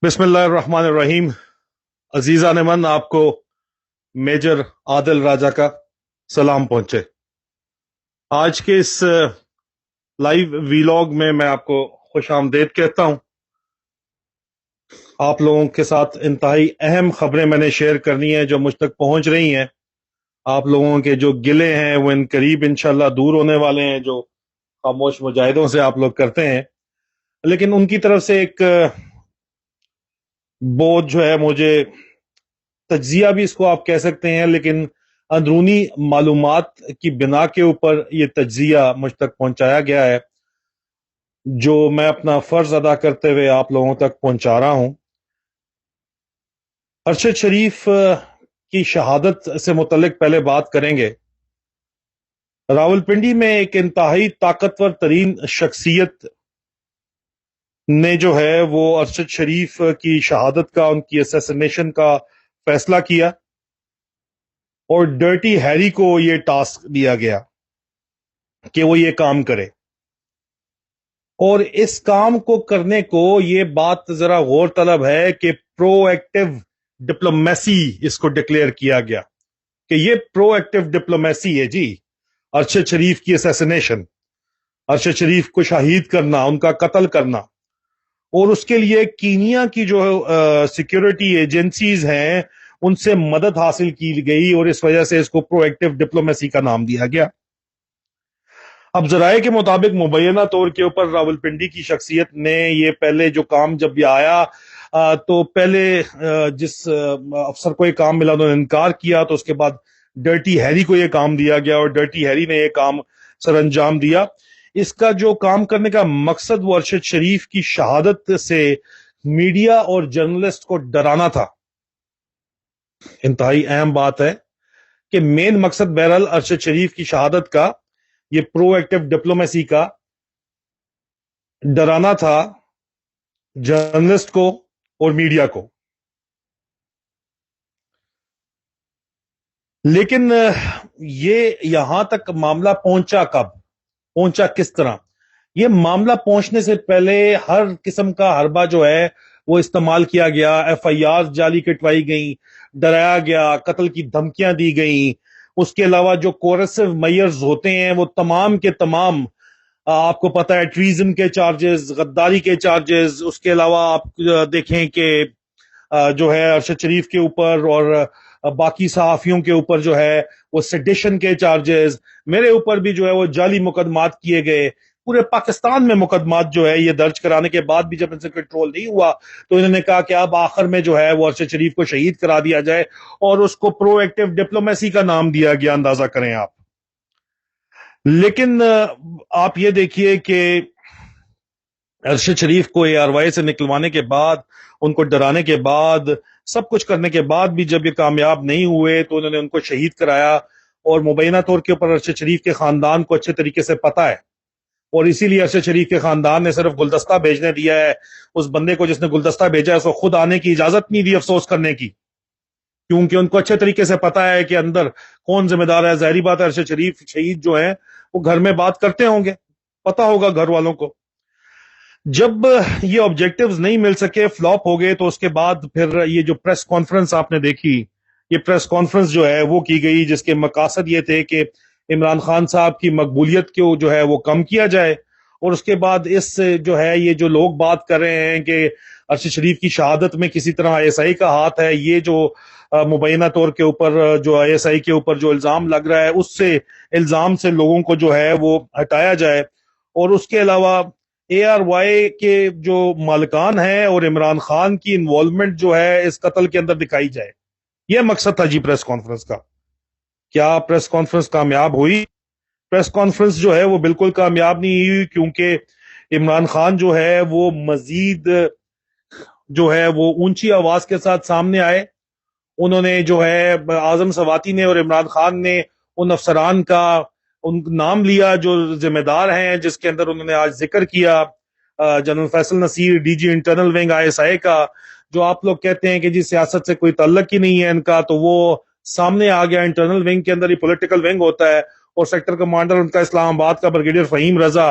बिस्मिल्लाहिर्रहमानिर्रहीम। अजीजा नेमन, आपको मेजर आदिल राजा का सलाम पहुंचे। आज के इस लाइव वीलॉग में मैं आपको खुश आमदेद कहता हूं। आप लोगों के साथ इंतहाई अहम खबरें मैंने शेयर करनी है जो मुझ तक पहुंच रही हैं। आप लोगों के जो गिले हैं वो इन करीब इंशाल्लाह दूर होने वाले हैं, जो खामोश मुजाहिदों से आप लोग करते हैं। लेकिन उनकी तरफ से एक बोझ जो है, मुझे तज्जिया भी इसको आप कह सकते हैं, लेकिन अंदरूनी मालूमात की बिना के ऊपर ये तज्जिया मुझ तक पहुंचाया गया है, जो मैं अपना फर्ज अदा करते हुए आप लोगों तक पहुंचा रहा हूं। अरशद शरीफ की शहादत से मुतल्लिक पहले बात करेंगे। रावलपिंडी में एक इंतहाई ताकतवर तरीन शख्सियत ने जो है वो अरशद शरीफ की शहादत का, उनकी असैसिनेशन का फैसला किया और डर्टी हैरी को ये टास्क दिया गया कि वो ये काम करे। और इस काम को करने को, ये बात जरा गौर तलब है कि प्रोएक्टिव डिप्लोमेसी इसको डिक्लेयर किया गया कि ये प्रोएक्टिव डिप्लोमेसी है जी। अरशद शरीफ की असैसिनेशन, अरशद शरीफ को शहीद करना, उनका कत्ल करना, और उसके लिए कीनिया की जो सिक्योरिटी एजेंसीज हैं उनसे मदद हासिल की गई और इस वजह से इसको प्रोएक्टिव डिप्लोमेसी का नाम दिया गया। अब जराये के मुताबिक मुबैना तौर के ऊपर रावलपिंडी की शख्सियत ने ये पहले जो काम जब ये आया तो पहले जिस अफसर को ये काम मिला उन्होंने इनकार किया, तो उसके बाद डर्टी हैरी को ये काम दिया गया और डर्टी हैरी ने ये काम सर अंजाम दिया। इसका जो काम करने का मकसद वो अरशद शरीफ की शहादत से मीडिया और जर्नलिस्ट को डराना था। इंतहाई अहम बात है कि मेन मकसद बहरहाल अरशद शरीफ की शहादत का, ये प्रोएक्टिव डिप्लोमेसी का, डराना था जर्नलिस्ट को और मीडिया को। लेकिन ये यहां तक मामला पहुंचा कब, पहुंचा किस तरह? ये मामला पहुंचने से पहले हर किस्म का हरबा जो है वो इस्तेमाल किया गया। एफआईआर जाली कटवाई गई, डराया गया, कत्ल की धमकियां दी गई। उसके अलावा जो कोरेसिव मेयर्स होते हैं वो तमाम के तमाम, आपको पता है, ट्रीजन के चार्जेस, गद्दारी के चार्जेस। उसके अलावा आप देखें कि जो है अरशद शरीफ के ऊपर और बाकी सहाफियों के ऊपर जो है वो सेडिशन के चार्जेस, मेरे ऊपर भी जो है वो जाली मुकदमात किए गए। पूरे पाकिस्तान में मुकदमात जो है ये दर्ज कराने के बाद भी जब इनसे कंट्रोल नहीं हुआ तो इन्होंने कहा कि अब आखिर में जो है वो अरशद शरीफ को शहीद करा दिया जाए और उसको प्रोएक्टिव डिप्लोमेसी का नाम दिया गया। अंदाजा करें आप। लेकिन आप ये देखिए कि अरशद शरीफ को एआरवाई से निकलवाने के बाद, उनको डराने के बाद, सब कुछ करने के बाद भी जब ये कामयाब नहीं हुए तो उन्होंने उनको शहीद कराया। और मुबैना तौर के ऊपर अरशद शरीफ के खानदान को अच्छे तरीके से पता है और इसीलिए अरशद शरीफ के खानदान ने सिर्फ गुलदस्ता भेजने दिया है। उस बंदे को जिसने गुलदस्ता भेजा है उसको खुद आने की इजाजत नहीं दी अफसोस करने की, क्योंकि उनको अच्छे तरीके से पता है कि अंदर कौन जिम्मेदार है। जाहिर बात है अरशद शरीफ शहीद जो है वो घर में बात करते होंगे, पता होगा घर वालों को। जब ये ऑब्जेक्टिव्स नहीं मिल सके, फ्लॉप हो गए, तो उसके बाद फिर ये जो प्रेस कॉन्फ्रेंस आपने देखी, ये प्रेस कॉन्फ्रेंस जो है वो की गई जिसके मकासद ये थे कि इमरान खान साहब की मकबूलियत को जो है वो कम किया जाए। और उसके बाद इस जो है ये जो लोग बात कर रहे हैं कि अरशद शरीफ की शहादत में किसी तरह आईएसआई का हाथ है, ये जो मुबैना तौर के ऊपर जो आईएसआई के ऊपर जो इल्जाम लग रहा है, उससे इल्जाम से लोगों को जो है वो हटाया जाए। और उसके अलावा एआरवाई के जो मालिकान हैं और इमरान खान की इन्वॉल्वमेंट जो है इस कत्ल के अंदर दिखाई जाए। यह मकसद था जी प्रेस कॉन्फ्रेंस का। क्या प्रेस कॉन्फ्रेंस कामयाब हुई? प्रेस कॉन्फ्रेंस जो है वो बिल्कुल कामयाब नहीं हुई, क्योंकि इमरान खान जो है वो मजीद जो है वो ऊंची आवाज के साथ सामने आए। उन्होंने जो है आजम सवाती ने और इमरान खान ने उन अफसरान का उन नाम लिया जो जिम्मेदार हैं, जिसके अंदर उन्होंने आज जिक्र किया General Faisal Naseer, DG internal wing ISI का, जो आप लोग कहते हैं कि जी सियासत से कोई ताल्लुक ही नहीं है इनका, तो वो सामने आ गया। इंटरनल विंग के अंदर ही पॉलिटिकल विंग होता है और सेक्टर कमांडर उनका इस्लामाबाद का ब्रिगेडियर फहीम रजा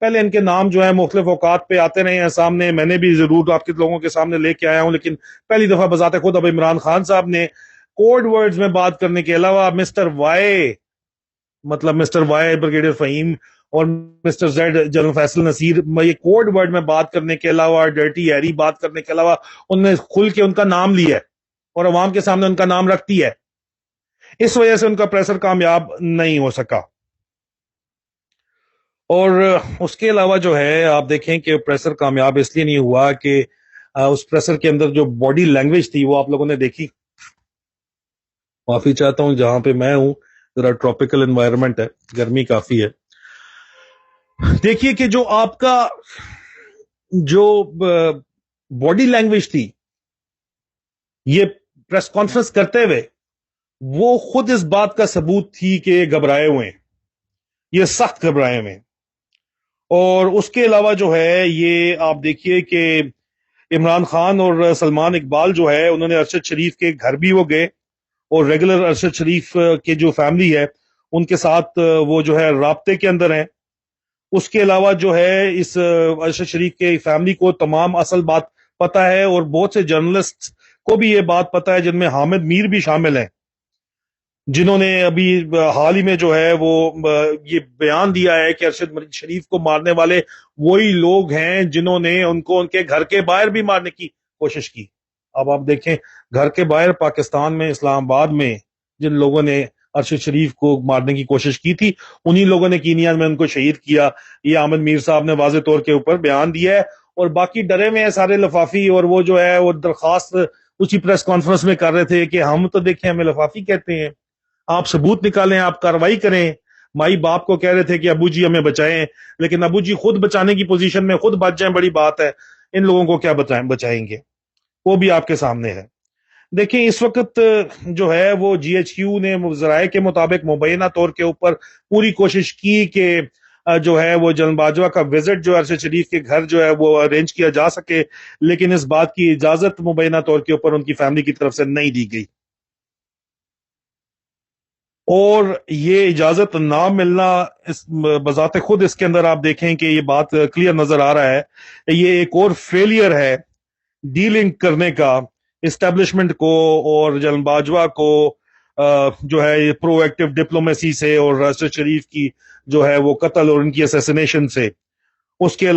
پہلے ان کے نام جو ہے مختلف اوقات پہ آتے رہے ہیں سامنے، میں نے بھی ضرور آپ کے لوگوں کے سامنے لے کے آیا ہوں، لیکن پہلی دفعہ بذات خود اب عمران خان صاحب نے کوڈ ورڈز میں بات کرنے کے علاوہ مسٹر وائی، مطلب مسٹر وائی بریگیڈیئر فہیم اور mister Z general Faisal Naseer, یہ کوڈ ورڈ میں بات کرنے کے علاوہ، ڈرٹی ایری بات کرنے کے علاوہ انہوں نے کھل کے ان کا نام لیا ہے اور عوام کے سامنے ان کا نام رکھتی ہے. اس وجہ سے ان کا پریسر کامیاب نہیں ہو سکا. اور اس کے علاوہ جو ہے آپ دیکھیں کہ پریسر کامیاب اس لیے نہیں ہوا کہ اس پریسر کے اندر جو باڈی لینگویج تھی وہ آپ لوگوں نے دیکھی. معافی چاہتا ہوں، جہاں پہ میں ہوں ذرا ٹراپیکل انوائرمنٹ ہے، گرمی کافی ہے. دیکھیے کہ جو آپ کا جو باڈی لینگویج تھی یہ پریس کانفرنس کرتے ہوئے، وہ خود اس بات کا ثبوت تھی کہ یہ گھبرائے ہوئے ہیں، یہ سخت گھبرائے ہوئے ہیں. اور اس کے علاوہ جو ہے یہ آپ دیکھیے کہ عمران خان اور سلمان اقبال جو ہے انہوں نے ارشد شریف کے گھر بھی وہ گئے اور ریگولر ارشد شریف کے جو فیملی ہے ان کے ساتھ وہ جو ہے رابطے کے اندر ہیں. اس کے علاوہ جو ہے اس ارشد شریف کے فیملی کو تمام اصل بات پتا ہے، اور بہت سے جرنلسٹ کو بھی یہ بات پتا ہے، جن میں حامد میر بھی شامل ہیں، جنہوں نے ابھی حال ہی میں جو ہے وہ یہ بیان دیا ہے کہ ارشد شریف کو مارنے والے وہی لوگ ہیں جنہوں نے ان کو ان کے گھر کے باہر بھی مارنے کی کوشش کی. اب آپ دیکھیں گھر کے باہر پاکستان میں اسلام آباد میں جن لوگوں نے ارشد شریف کو مارنے کی کوشش کی تھی انہی لوگوں نے کینیا میں ان کو شہید کیا. یہ احمد میر صاحب نے واضح طور کے اوپر بیان دیا ہے، اور باقی ڈرے میں سارے لفافی، اور وہ جو ہے وہ درخواست اسی پریس کانفرنس میں کر رہے تھے کہ ہم تو دیکھیں ہمیں لفافی کہتے ہیں، آپ ثبوت نکالیں، آپ کاروائی کریں. مائی باپ کو کہہ رہے تھے کہ ابو جی ہمیں بچائیں، لیکن ابو جی خود بچانے کی پوزیشن میں خود بچ جائیں بڑی بات ہے، ان لوگوں کو کیا بچائیں گے؟ وہ بھی آپ کے سامنے ہے. دیکھیں اس وقت جو ہے وہ جی ایچ کیو نے ذرائع کے مطابق مبینہ طور کے اوپر پوری کوشش کی کہ جو ہے وہ جنرل باجوہ کا وزٹ جو ارشد شریف کے گھر جو ہے وہ ارینج کیا جا سکے، لیکن اس بات کی اجازت مبینہ طور کے اوپر ان کی فیملی کی طرف سے نہیں دی گئی. اور یہ اجازت نہ ملنا اس بذات خود اس کے اندر آپ دیکھیں کہ یہ بات کلیئر نظر آ رہا ہے، یہ ایک اور فیلئر ہے ڈیلنگ کرنے کا اسٹیبلشمنٹ کو اور جنرل باجوہ کو جو ہے پرو ایکٹیو ڈپلومیسی سے اور ارشد شریف کی جو ہے وہ قتل اور ان کی اسیسینیشن سے. اس کے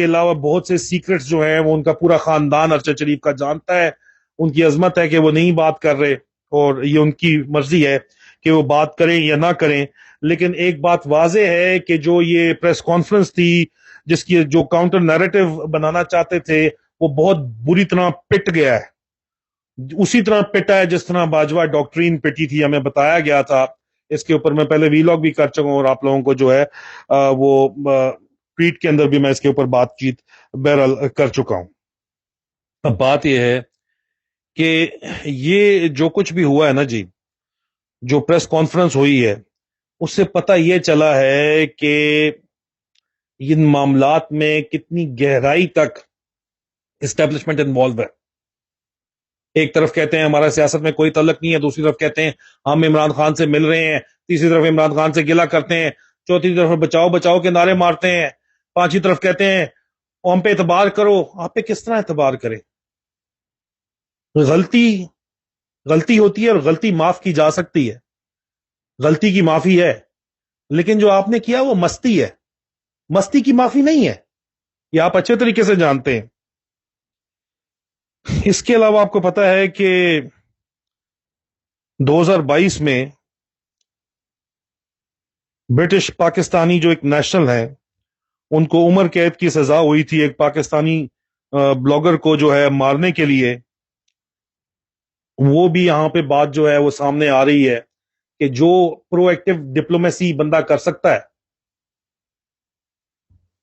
علاوہ بہت سے سیکرٹس جو ہیں وہ ان کا پورا خاندان ارشد شریف کا جانتا ہے. ان کی عظمت ہے کہ وہ نہیں بات کر رہے، اور یہ ان کی مرضی ہے کہ وہ بات کریں یا نہ کریں. لیکن ایک بات واضح ہے کہ جو یہ پریس کانفرنس تھی جس کی جو کاؤنٹر نیریٹو بنانا چاہتے تھے وہ بہت بری طرح پٹ گیا ہے، اسی طرح پٹا ہے جس طرح باجوہ ڈاکٹرین پٹی تھی، ہمیں بتایا گیا تھا. اس کے اوپر میں پہلے وی لاگ بھی کر چکا ہوں اور آپ لوگوں کو جو ہے وہ ٹویٹ کے اندر بھی میں اس کے اوپر بات چیت بہرحال کر چکا ہوں. اب بات یہ ہے کہ یہ جو کچھ بھی ہوا ہے نا جی، جو پریس کانفرنس ہوئی ہے اس سے پتہ یہ چلا ہے کہ ان معاملات میں کتنی گہرائی تک اسٹیبلشمنٹ انوالو ہے. ایک طرف کہتے ہیں ہمارا سیاست میں کوئی تعلق نہیں ہے، دوسری طرف کہتے ہیں ہم عمران خان سے مل رہے ہیں، تیسری طرف عمران خان سے گلہ کرتے ہیں، چوتھی طرف بچاؤ بچاؤ کے نعرے مارتے ہیں، پانچویں طرف کہتے ہیں ہم پہ اعتبار کرو. آپ پہ کس طرح اعتبار کرے؟ غلطی ہوتی ہے اور غلطی معاف کی جا سکتی ہے، غلطی کی معافی ہے، لیکن جو آپ نے کیا وہ مستی ہے، مستی کی معافی نہیں ہے، یہ آپ اچھے طریقے سے جانتے ہیں. اس کے علاوہ آپ کو پتا ہے کہ 2022 میں برٹش پاکستانی جو ایک نیشنل ہے ان کو عمر قید کی سزا ہوئی تھی ایک پاکستانی بلاگر کو جو ہے مارنے کے لیے. وہ بھی یہاں پہ بات جو ہے وہ سامنے آ رہی ہے کہ جو پرو ایکٹیو ڈپلومیسی بندہ کر سکتا ہے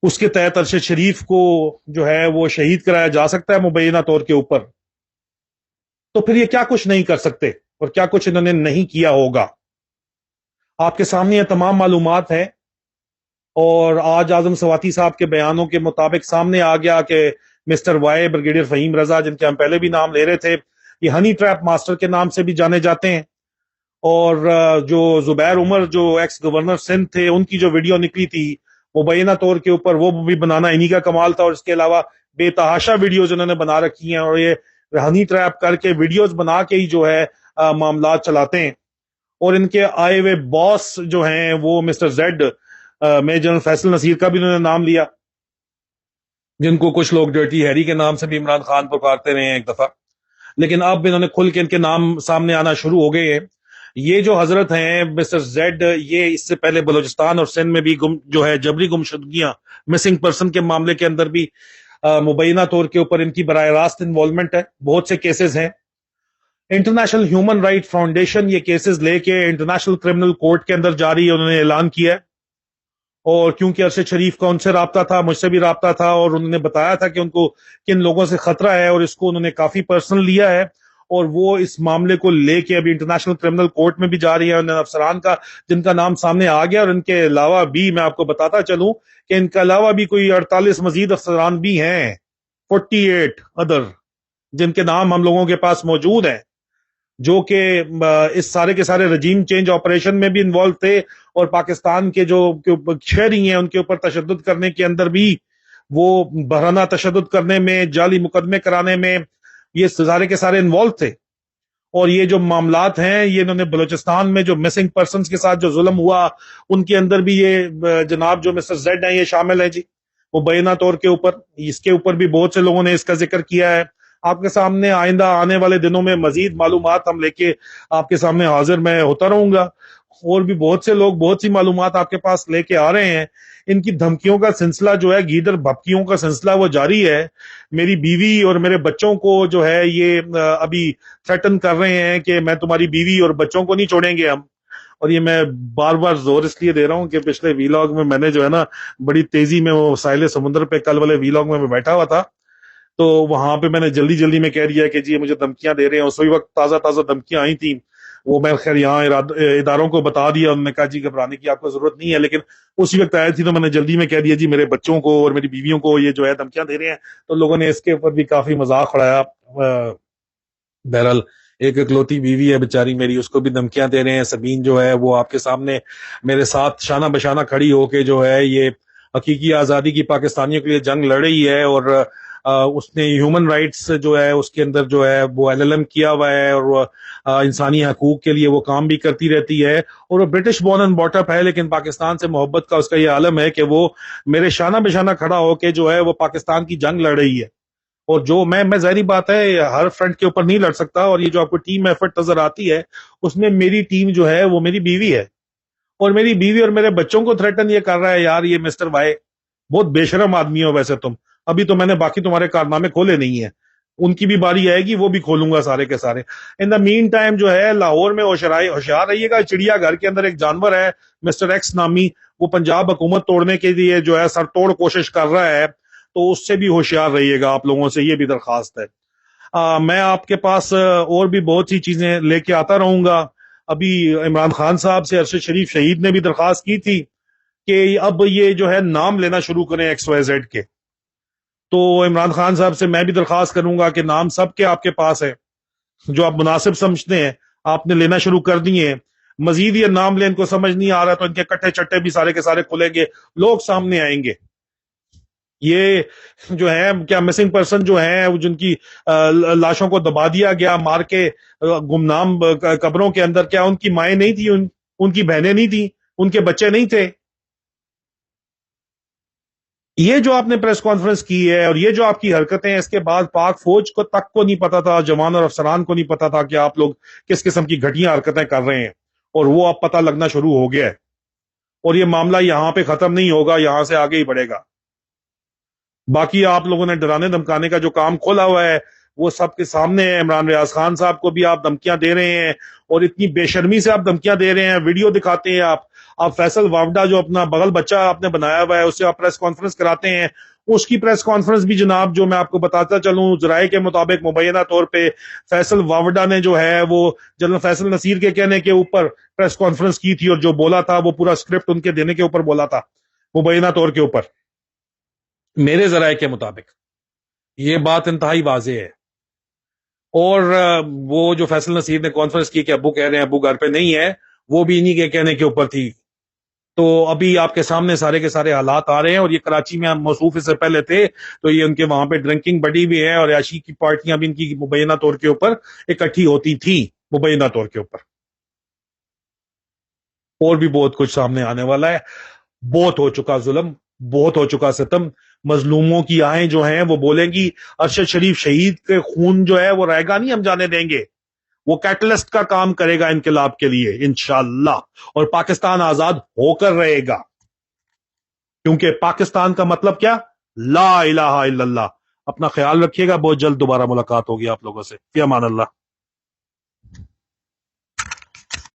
اس کے تحت ارشد شریف کو جو ہے وہ شہید کرایا جا سکتا ہے مبینہ طور کے اوپر. تو پھر یہ کیا کچھ نہیں کر سکتے اور کیا کچھ انہوں نے نہیں کیا ہوگا؟ آپ کے سامنے یہ تمام معلومات ہیں. اور آج اعظم سواتی صاحب کے بیانوں کے مطابق سامنے آ گیا کہ مسٹر وائی بریگیڈیئر فہیم رضا، جن کے ہم پہلے بھی نام لے رہے تھے، یہ ہنی ٹریپ ماسٹر کے نام سے بھی جانے جاتے ہیں. اور جو زبیر عمر جو ایکس گورنر سندھ تھے ان کی جو ویڈیو نکلی تھی मुबैना तौर के ऊपर वो भी बनाना इन्हीं का कमाल था, और इसके अलावा बेतहाशा वीडियोज इन्होंने बना रखी हैं, और ये हनी ट्रैप करके वीडियोज बना के ही जो है मामला चलाते हैं। और इनके आए हुए बॉस जो हैं वो mister Z, major general Faisal Naseer का भी उन्होंने नाम लिया, जिनको कुछ लोग डर्टी हैरी के नाम से भी इमरान खान पुकारते रहे हैं एक दफा, लेकिन अब इन्होंने खुल के इनके नाम सामने आना शुरू हो गए हैं। ये जो हजरत हैं मिस्टर जेड, ये इससे पहले बलूचिस्तान और सिंध में भी जो है जबरी गुमशुदगियां, मिसिंग पर्सन के मामले के अंदर भी मुबैना तौर के ऊपर इनकी बराह रास्त इन्वॉल्वमेंट है, बहुत से केसेस हैं। इंटरनेशनल ह्यूमन राइट फाउंडेशन ये केसेस लेके इंटरनेशनल क्रिमिनल कोर्ट के अंदर जा रही है, उन्होंने ऐलान किया है। और क्योंकि अरशद शरीफ का उनसे राब्ता था, मुझसे भी राब्ता था, और उन्होंने बताया था कि उनको किन लोगों से खतरा है, और इसको उन्होंने काफी पर्सनल लिया है, और वो इस मामले को लेके अभी इंटरनेशनल क्रिमिनल कोर्ट में भी जा रही है। उन अफसरान का जिनका नाम सामने आ गया, और इनके अलावा भी मैं आपको बताता चलूं कि इनके अलावा भी कोई 48 मजीद अफसरान भी हैं, 48 अदर, जिनके नाम हम लोगों के पास मौजूद हैं, जो कि इस सारे के सारे रजीम चेंज ऑपरेशन में भी इन्वॉल्व थे, और पाकिस्तान के जो शहरी हैं उनके ऊपर तशद्दुद करने के अंदर भी, वो बहराना तशद्दुद करने में, जाली मुकदमे कराने में, ये सारे के सारे इन्वॉल्व थे। और ये जो मामलात हैं, ये इन्होंने बलूचिस्तान में जो मिसिंग पर्सनस के साथ जो जुल्म हुआ, उनके अंदर भी ये जनाब जो मिस्टर जेड हैं ये शामिल है जी, मुबैना तौर के ऊपर। इसके ऊपर भी बहुत से लोगों ने इसका जिक्र किया है। आपके सामने आइंदा आने वाले दिनों में मजीद मालूमात हम लेके आपके सामने हाजिर मैं होता रहूंगा, और भी बहुत से लोग बहुत सी मालूमात आपके पास लेके आ रहे हैं। इनकी धमकियों का सिलसिला जो है, गीदड़ भपकियों का सिलसिला वो जारी है। मेरी बीवी और मेरे बच्चों को जो है ये अभी थ्रेटन कर रहे हैं कि मैं तुम्हारी बीवी और बच्चों को नहीं छोड़ेंगे हम। और ये मैं बार बार जोर इसलिए दे रहा हूँ कि पिछले वीलॉग में मैंने जो है ना बड़ी तेजी में वो साहिल समुद्र पे कल वाले वीलॉग में मैं बैठा हुआ था, तो वहां पे मैंने जल्दी जल्दी में कह दिया कि जी मुझे धमकियां दे रहे हैं। उसी वक्त ताजा ताजा धमकियां आई थी, वो मैं खैर यहाँ इदारों को बता दिया, उन्होंने कहा जी घबराने की आपको जरूरत नहीं है, लेकिन उसी वक्त आई थी तो मैंने जल्दी में कह दिया जी मेरे बच्चों को और मेरी बीवियों को ये जो है धमकियां दे रहे हैं। तो लोगों ने इसके ऊपर भी काफी मजाक उड़ाया। बहरहाल एक इकलौती बीवी है बेचारी मेरी, उसको भी धमकियां दे रहे हैं। सबीन जो है वो आपके सामने मेरे साथ शाना बशाना खड़ी होके जो है ये हकीकी आजादी की पाकिस्तानियों के लिए जंग लड़ रही है, और उसने ह्यूमन राइट्स जो है उसके अंदर जो है वो एलएलएम किया हुआ है, और इंसानी हकूक के लिए वो काम भी करती रहती है, और वो ब्रिटिश बॉर्न एंड बॉटअप है, लेकिन पाकिस्तान से मोहब्बत का उसका ये आलम है कि वो मेरे शाना बिशाना खड़ा होके जो है वो पाकिस्तान की जंग लड़ रही है। और जो मैं जाहिर बात है हर फ्रंट के ऊपर नहीं लड़ सकता, और ये जो आपको टीम एफर्ट नजर आती है उसमें मेरी टीम जो है वो मेरी बीवी है, और मेरी बीवी और मेरे बच्चों को थ्रेटन ये कर रहा है। यार ये मिस्टर वाई बहुत बेशरम आदमी हो वैसे तुम, अभी तो मैंने बाकी तुम्हारे कारनामे खोले नहीं है, उनकी भी बारी आएगी, वो भी खोलूंगा सारे के सारे। इन द मीन टाइम जो है लाहौर में होशियार रहिएगा, चिड़िया घर के अंदर एक जानवर है मिस्टर एक्स नामी, वो पंजाब हुकूमत तोड़ने के लिए जो है सरतोड़ कोशिश कर रहा है, तो उससे भी होशियार रहिएगा, आप लोगों से ये भी दरखास्त है। मैं आपके पास और भी बहुत सी चीजें लेके आता रहूंगा। अभी इमरान खान साहब से अरशद शरीफ शहीद ने भी दरखास्त की थी कि अब ये जो है नाम लेना शुरू करें XYZ के, तो इमरान खान साहब से मैं भी दरखास्त करूंगा कि नाम सबके आपके पास है, जो आप मुनासिब समझते हैं आपने लेना शुरू कर दिए हैं। मजीद ये नाम ले इनको समझ नहीं आ रहा तो इनके कट्टे चट्टे भी सारे के सारे खुलेंगे, लोग सामने आएंगे। ये जो है क्या मिसिंग पर्सन जो है जिनकी लाशों को दबा दिया गया मार के गुमनाम कब्रों के अंदर, क्या उनकी माएँ नहीं थी, उनकी बहनें नहीं थी, उनके बच्चे नहीं थे? ये जो आपने प्रेस कॉन्फ्रेंस की है और ये जो आपकी हरकतें हैं, इसके बाद पाक फौज को तक को नहीं पता था, जवान और अफसरान को नहीं पता था कि आप लोग किस किस्म की घटिया हरकतें कर रहे हैं, और वो अब पता लगना शुरू हो गया है। और ये मामला यहां पे खत्म नहीं होगा, यहां से आगे ही बढ़ेगा। बाकी आप लोगों ने डराने धमकाने का जो काम खोला हुआ है वो सबके सामने है। इमरान रियाज खान साहब को भी आप धमकियां दे रहे हैं, और इतनी बेशर्मी से आप धमकियां दे रहे हैं, वीडियो दिखाते हैं आप फैसल वावडा जो अपना बगल बच्चा आपने बनाया हुआ है उससे आप प्रेस कॉन्फ्रेंस कराते हैं। उसकी प्रेस कॉन्फ्रेंस भी जनाब जो मैं आपको बताता चलूं जराये के मुताबिक मुबैना तौर पे फैसल वावडा ने जो है वो जनरल फैसल नसीर के कहने के ऊपर प्रेस कॉन्फ्रेंस की थी, और जो बोला था वो पूरा स्क्रिप्ट उनके देने के ऊपर बोला था मुबैना तौर के ऊपर। मेरे जराये के मुताबिक ये बात इंतहाई वाज़ेह है। और वो जो फैसल नसीर ने कॉन्फ्रेंस की कि अब्बू कह रहे हैं अब्बू घर पे नहीं है, वो भी इन्हीं के कहने के ऊपर थी। تو ابھی آپ کے سامنے سارے کے سارے حالات آ رہے ہیں، اور یہ کراچی میں ہم موصوف اس سے پہلے تھے، تو یہ ان کے وہاں پہ ڈرنکنگ بڑی بھی ہے، اور عیاشی کی پارٹیاں بھی ان کی مبینہ طور کے اوپر اکٹھی ہوتی تھی مبینہ طور کے اوپر. اور بھی بہت کچھ سامنے آنے والا ہے. بہت ہو چکا ظلم، بہت ہو چکا ستم. مظلوموں کی آہیں جو ہیں وہ بولیں گی ارشد شریف شہید کے خون جو ہے وہ رائے گا نہیں ہم جانے دیں گے. وہ کیٹلسٹ کا کام کرے گا انقلاب کے لیے انشاءاللہ، اور پاکستان آزاد ہو کر رہے گا. کیونکہ پاکستان کا مطلب کیا؟ لا الہ الا اللہ. اپنا خیال رکھیے گا، بہت جلد دوبارہ ملاقات ہوگی آپ لوگوں سے. فی امان اللہ.